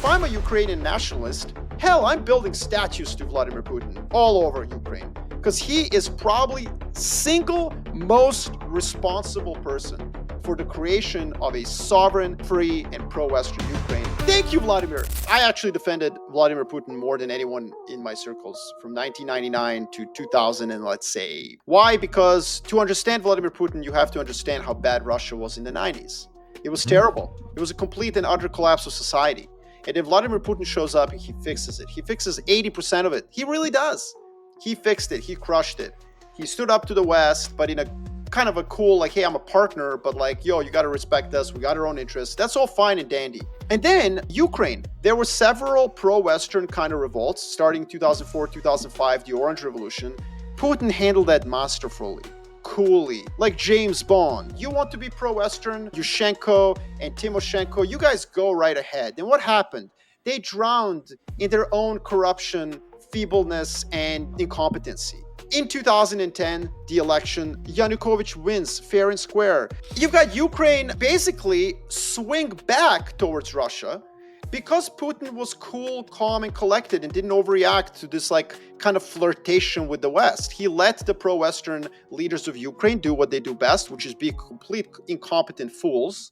If I'm a Ukrainian nationalist, hell, I'm building statues to Vladimir Putin all over Ukraine because he is probably single most responsible person for the creation of a sovereign, free, and pro-Western Ukraine. Thank you, Vladimir. I actually defended Vladimir Putin more than anyone in my circles from 1999 to 2000 and let's say. Why? Because to understand Vladimir Putin, you have to understand how bad Russia was in the 90s. It was terrible. It was a complete and utter collapse of society. And if Vladimir Putin shows up, he fixes it. He fixes 80% of it. He really does. He fixed it. He crushed it. He stood up to the West, but in a kind of a cool, like, hey, I'm a partner, but like, yo, you got to respect us. We got our own interests. That's all fine and dandy. And then Ukraine. There were several pro-Western kind of revolts starting 2004, 2005, the Orange Revolution. Putin handled that masterfully, coolly, like James Bond. You want to be pro-Western? Yushchenko and Timoshenko, you guys go right ahead. And what happened? They drowned in their own corruption, feebleness, and incompetency. In 2010, the election, Yanukovych wins fair and square. You've got Ukraine basically swing back towards Russia because Putin was cool, calm, and collected and didn't overreact to this like kind of flirtation with the West. He let the pro-Western leaders of Ukraine do what they do best, which is be complete incompetent fools,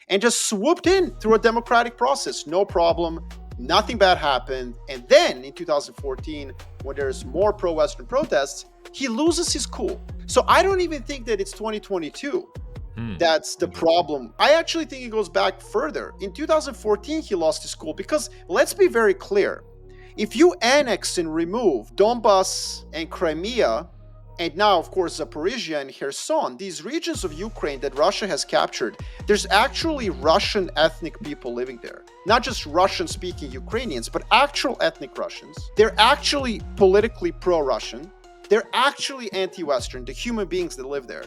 and just swooped in through a democratic process. No problem. Nothing bad happened. And then in 2014, when there's more pro-Western protests, he loses his cool. So I don't even think that it's 2022. That's the problem. I actually think it goes back further. In 2014, he lost his cool because let's be very clear. If you annex and remove Donbass and Crimea, and now, of course, Zaporizhia and Kherson, these regions of Ukraine that Russia has captured, there's actually Russian ethnic people living there. Not just Russian-speaking Ukrainians, but actual ethnic Russians. They're actually politically pro-Russian. They're actually anti-Western, the human beings that live there.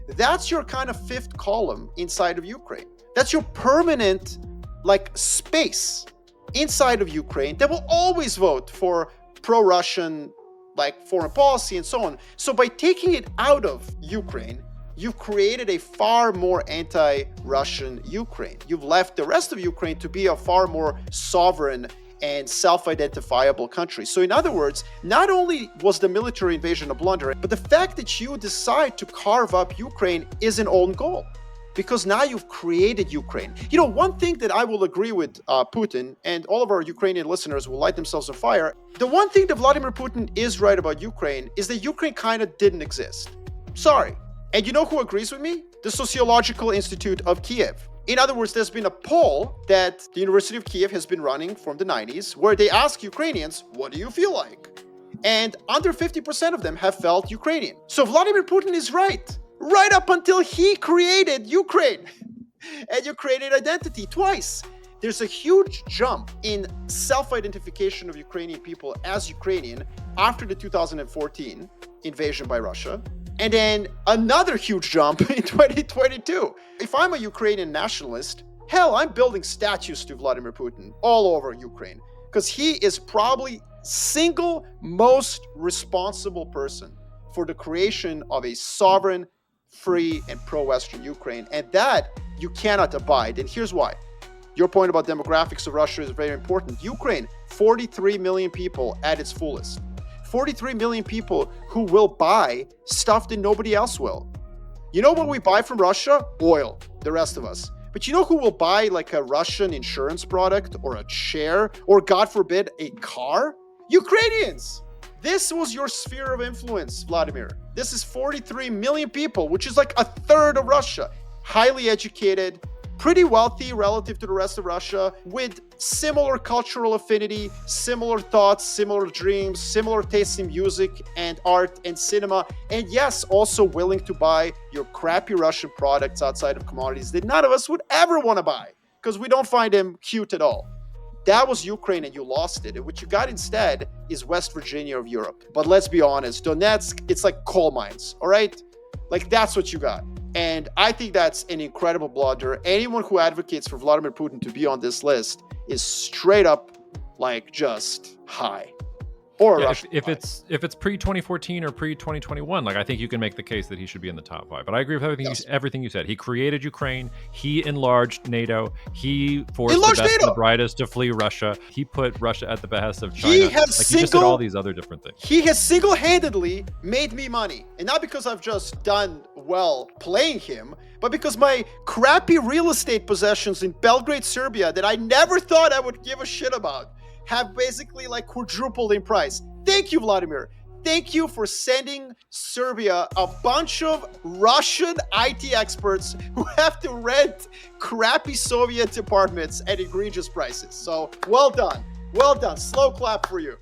That's your kind of fifth column inside of Ukraine. That's your permanent, like, space inside of Ukraine that will always vote for pro-Russian, like, foreign policy and so on. So by taking it out of Ukraine, you've created a far more anti-Russian Ukraine. You've left the rest of Ukraine to be a far more sovereign and self-identifiable country. So in other words, not only was the military invasion a blunder, but the fact that you decide to carve up Ukraine is an own goal. Because now you've created Ukraine. You know, one thing that I will agree with Putin, and all of our Ukrainian listeners will light themselves on fire, the one thing that Vladimir Putin is right about Ukraine is that Ukraine kind of didn't exist. Sorry. And you know who agrees with me? The Sociological Institute of Kiev. In other words, there's been a poll that the University of Kiev has been running from the 90s where they ask Ukrainians, what do you feel like? And under 50% of them have felt Ukrainian. So Vladimir Putin is right up until he created Ukraine. And you created identity twice. There's a huge jump in self-identification of Ukrainian people as Ukrainian after the 2014 invasion by Russia. And then another huge jump in 2022. If I'm a Ukrainian nationalist, hell, I'm building statues to Vladimir Putin all over Ukraine because he is probably single most responsible person for the creation of a sovereign, free, and pro-Western Ukraine. And that you cannot abide. And here's why. Your point about demographics of Russia is very important. Ukraine, 43 million people at its fullest. 43 million people who will buy stuff that nobody else will. You know what we buy from Russia? Oil, the rest of us. But you know who will buy like a Russian insurance product or a chair or, God forbid, a car? Ukrainians. This was your sphere of influence, Vladimir. This is 43 million people, which is like a third of Russia. Highly educated, pretty wealthy relative to the rest of Russia, with similar cultural affinity, similar thoughts, similar dreams, similar tastes in music and art and cinema, and yes, also willing to buy your crappy Russian products outside of commodities that none of us would ever want to buy because we don't find them cute at all. That was Ukraine and you lost it. And what you got instead is West Virginia of Europe. But let's be honest, Donetsk, it's like coal mines, all right? Like that's what you got. And I think that's an incredible blunder. Anyone who advocates for Vladimir Putin to be on this list is straight up like just high. or a Yeah, Russian if spy. it's pre 2014 or pre 2021, like I think you can make the case that he should be in the top 5. But I agree with everything Yes. everything you said. He created Ukraine. He enlarged NATO. He forced Enlarged the best NATO. and the brightest to flee Russia. He put Russia at the behest of China. He has like you just did all these other different things. He has single-handedly made me money, and not because I've just done well playing him, but because my crappy real estate possessions in Belgrade, Serbia, that I never thought I would give a shit about, have basically like quadrupled in price. Thank you, Vladimir. Thank you for sending Serbia a bunch of Russian IT experts who have to rent crappy Soviet apartments at egregious prices. So well done. Well done. Slow clap for you.